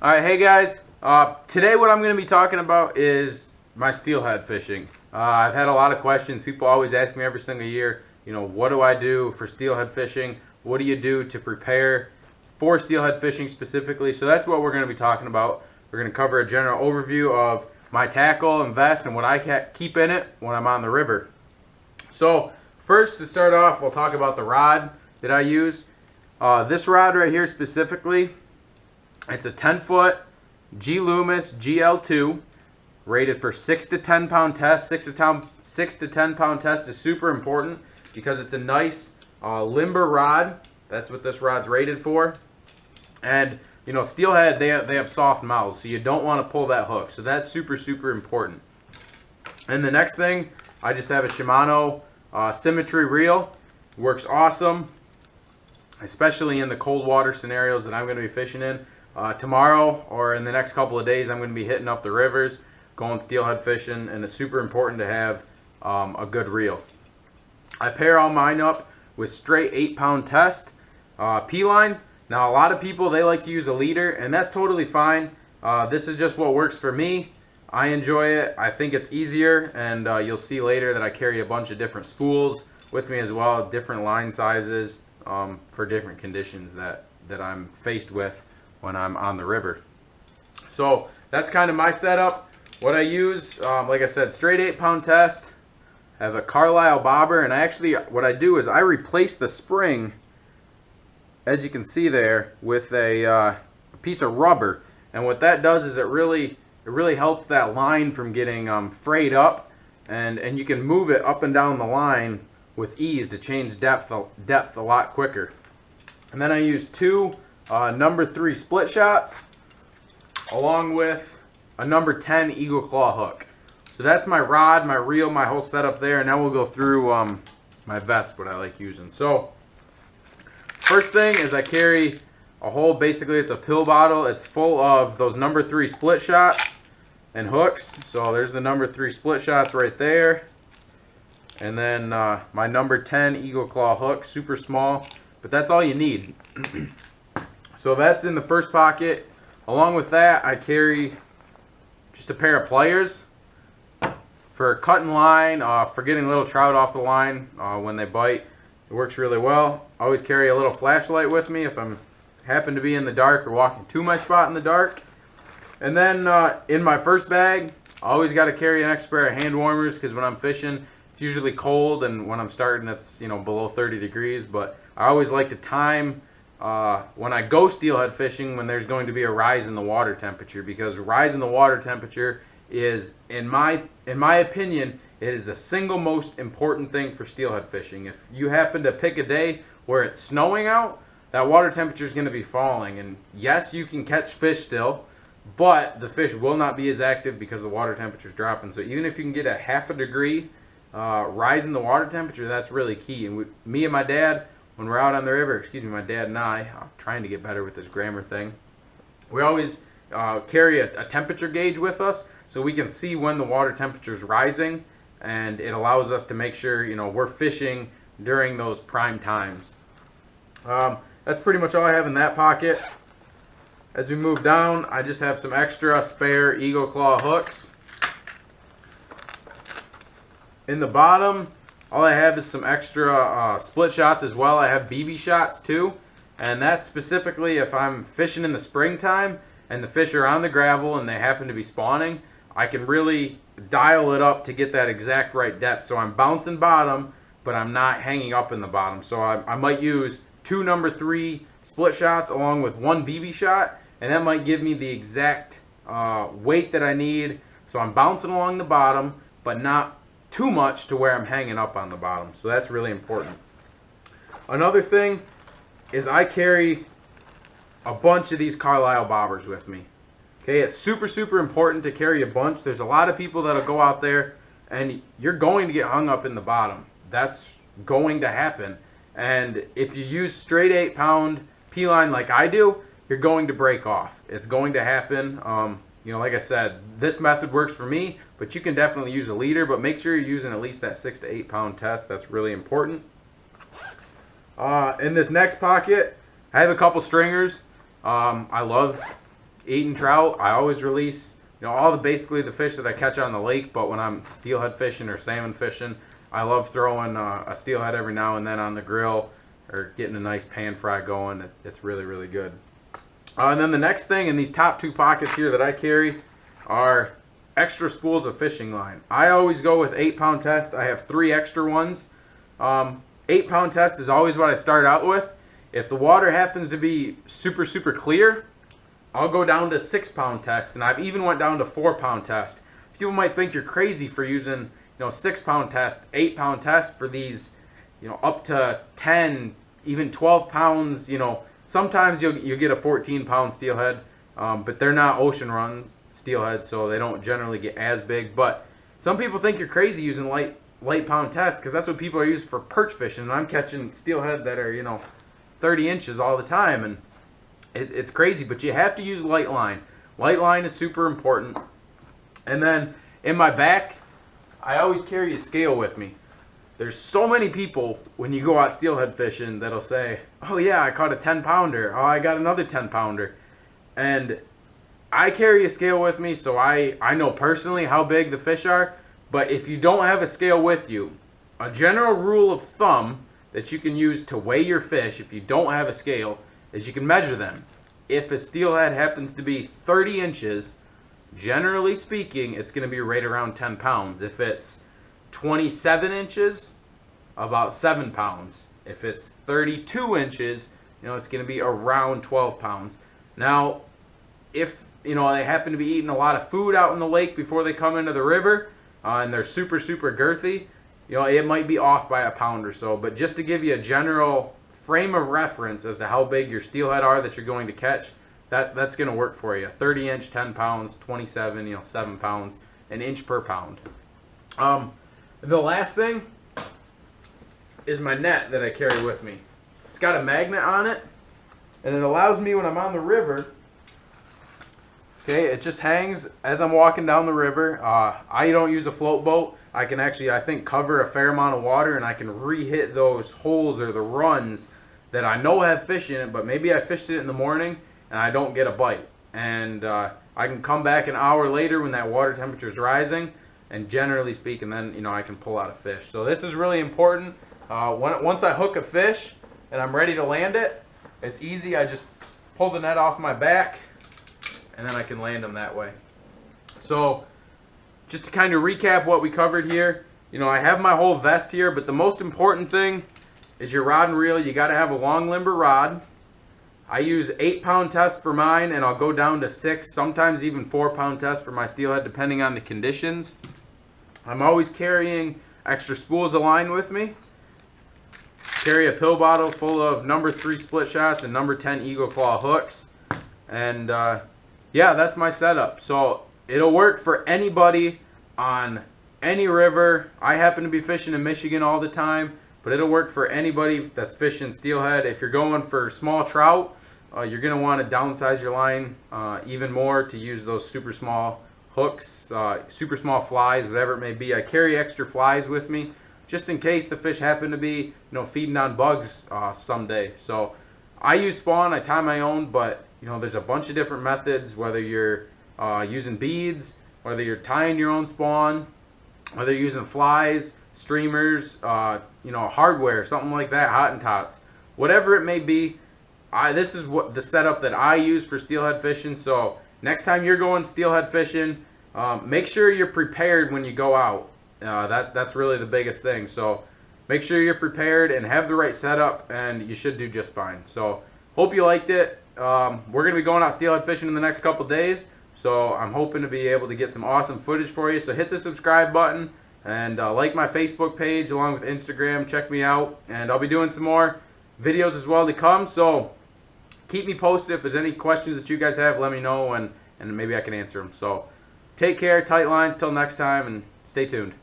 Alright, hey guys. Today what I'm going to be talking about is my steelhead fishing. I've had a lot of questions. People always ask me every single year, what do I do for steelhead fishing? What do you do to prepare for steelhead fishing specifically? So that's what we're going to be talking about. We're going to cover a general overview of my tackle and vest and what I keep in it when I'm on the river. So first, to start off, we'll talk about the rod that I use. This rod right here specifically, it's a 10-foot G Loomis GL2, rated for 6 to 10 pound test. 6 to 10 pound test is super important because it's a nice limber rod. That's what this rod's rated for. And steelhead, they have soft mouths, so you don't want to pull that hook. So that's super important. And the next thing, I just have a Shimano Symmetry reel. Works awesome, especially in the cold water scenarios that I'm going to be fishing in. Tomorrow or in the next couple of days, I'm going to be hitting up the rivers, going steelhead fishing, and it's super important to have a good reel. I pair all mine up with straight 8-pound test P-line. Now, a lot of people, they like to use a leader, and that's totally fine. This is just what works for me. I enjoy it. I think it's easier, and you'll see later that I carry a bunch of different spools with me as well, different line sizes for different conditions that I'm faced with when I'm on the river. So that's kind of my setup. What I use, like I said, straight 8-pound test. I have a Carlisle bobber, and what I do is I replace the spring, as you can see there, with a piece of rubber. And what that does is it really helps that line from getting frayed up, and you can move it up and down the line with ease to change depth a lot quicker. And then I use two number 3 split shots along with a number 10 eagle claw hook. So that's my rod, my reel, my whole setup there, and now we'll go through my vest, what I like using. So first thing is I carry a whole, basically it's a pill bottle. It's full of those number 3 split shots and hooks. So there's the number 3 split shots right there. And then my number 10 eagle claw hook, super small, but that's all you need. So that's in the first pocket. Along with that, I carry just a pair of pliers for cutting line, for getting little trout off the line when they bite. It works really well. I always carry a little flashlight with me if I'm happen to be in the dark or walking to my spot in the dark. And then in my first bag, I always got to carry an extra pair of hand warmers because when I'm fishing, it's usually cold, and when I'm starting, it's below 30 degrees. But I always like to time when I go steelhead fishing when there's going to be a rise in the water temperature, because rise in the water temperature is, in my opinion, it is the single most important thing for steelhead fishing. If you happen to pick a day where it's snowing out, that water temperature is going to be falling, and yes, you can catch fish still, but the fish will not be as active because the water temperature is dropping. So even if you can get a half a degree rise in the water temperature, that's really key. And me and my dad, when we're out on the river, my dad and I'm trying to get better with this grammar thing, we always carry a temperature gauge with us so we can see when the water temperature is rising, and it allows us to make sure we're fishing during those prime times. That's pretty much all I have in that pocket. As we move down, I just have some extra spare eagle claw hooks. In the bottom, all I have is some extra split shots as well. I have BB shots too, and that's specifically if I'm fishing in the springtime and the fish are on the gravel and they happen to be spawning. I can really dial it up to get that exact right depth. So I'm bouncing bottom, but I'm not hanging up in the bottom. So I might use 2 number 3 split shots along with 1 BB shot, and that might give me the exact weight that I need. So I'm bouncing along the bottom, but not too much to where I'm hanging up on the bottom. So that's really important. Another thing is I carry a bunch of these Carlisle bobbers with me. Okay, it's super important to carry a bunch. There's a lot of people that'll go out there and you're going to get hung up in the bottom. That's going to happen. And if you use straight 8-pound P-line like I do, you're going to break off. It's going to happen. Like I said, this method works for me, but you can definitely use a leader, but make sure you're using at least that 6 to 8-pound test. That's really important. In this next pocket, I have a couple stringers. I love eating trout, I always release, all basically the fish that I catch on the lake. But when I'm steelhead fishing or salmon fishing, I love throwing a steelhead every now and then on the grill or getting a nice pan fry going. It's really, really good. And then the next thing in these top 2 pockets here that I carry are extra spools of fishing line. I always go with 8-pound test. I have 3 extra ones. 8-pound test is always what I start out with. If the water happens to be super, super clear, I'll go down to 6-pound test, and I've even went down to 4-pound test. People might think you're crazy for using 6-pound test, 8-pound test for these, up to 10, even 12 pounds. Sometimes you'll get a 14-pound steelhead, but they're not ocean run steelhead, so they don't generally get as big. But some people think you're crazy using light pound test, because that's what people are using for perch fishing, and I'm catching steelhead that are 30 inches all the time, and it's crazy. But you have to use light line. Light line is super important. And then in my back, I always carry a scale with me. There's so many people when you go out steelhead fishing that'll say, oh yeah, I caught a 10-pounder. Oh, I got another 10-pounder. And I carry a scale with me, so I know personally how big the fish are. But if you don't have a scale with you, a general rule of thumb that you can use to weigh your fish if you don't have a scale is you can measure them. If a steelhead happens to be 30 inches, generally speaking, it's going to be right around 10 pounds. If it's 27 inches, about 7 pounds. If it's 32 inches, it's going to be around 12 pounds. Now, if they happen to be eating a lot of food out in the lake before they come into the river, and they're super, super girthy, it might be off by a pound or so. But just to give you a general frame of reference as to how big your steelhead are that you're going to catch, that's going to work for you. 30 inch, 10 pounds, 27, 7 pounds, an inch per pound. The last thing is my net that I carry with me. It's got a magnet on it, and it allows me when I'm on the river, okay, it just hangs as I'm walking down the river. I don't use a float boat. I can actually, I think, cover a fair amount of water, and I can re-hit those holes or the runs that I know have fish in it, but maybe I fished it in the morning and I don't get a bite. And I can come back an hour later when that water temperature is rising, and generally speaking, then I can pull out a fish. So this is really important. Once I hook a fish and I'm ready to land it, it's easy. I just pull the net off my back, and then I can land them that way. So just to kind of recap what we covered here, I have my whole vest here, but the most important thing is your rod and reel. You got to have a long limber rod. I use 8-pound test for mine, and I'll go down to 6, sometimes even 4-pound test for my steelhead, depending on the conditions. I'm always carrying extra spools of line with me. Carry a pill bottle full of number 3 split shots and number 10 Eagle Claw hooks. And yeah, that's my setup. So it'll work for anybody on any river. I happen to be fishing in Michigan all the time, but it'll work for anybody that's fishing steelhead. If you're going for small trout, you're going to want to downsize your line even more to use those super small hooks, super small flies, whatever it may be. I carry extra flies with me just in case the fish happen to be feeding on bugs someday. So I use spawn, I tie my own, but there's a bunch of different methods, whether you're using beads, whether you're tying your own spawn, whether you're using flies, streamers, hardware, something like that, Hottentots, whatever it may be. This is what the setup that I use for steelhead fishing. So next time you're going steelhead fishing, make sure you're prepared when you go out. That's really the biggest thing. So make sure you're prepared and have the right setup, and you should do just fine. So hope you liked it. We're going to be going out steelhead fishing in the next couple days, so I'm hoping to be able to get some awesome footage for you. So hit the subscribe button and like my Facebook page along with Instagram. Check me out, and I'll be doing some more videos as well to come. So keep me posted. If there's any questions that you guys have, let me know, and maybe I can answer them. So take care, tight lines, till next time, and stay tuned.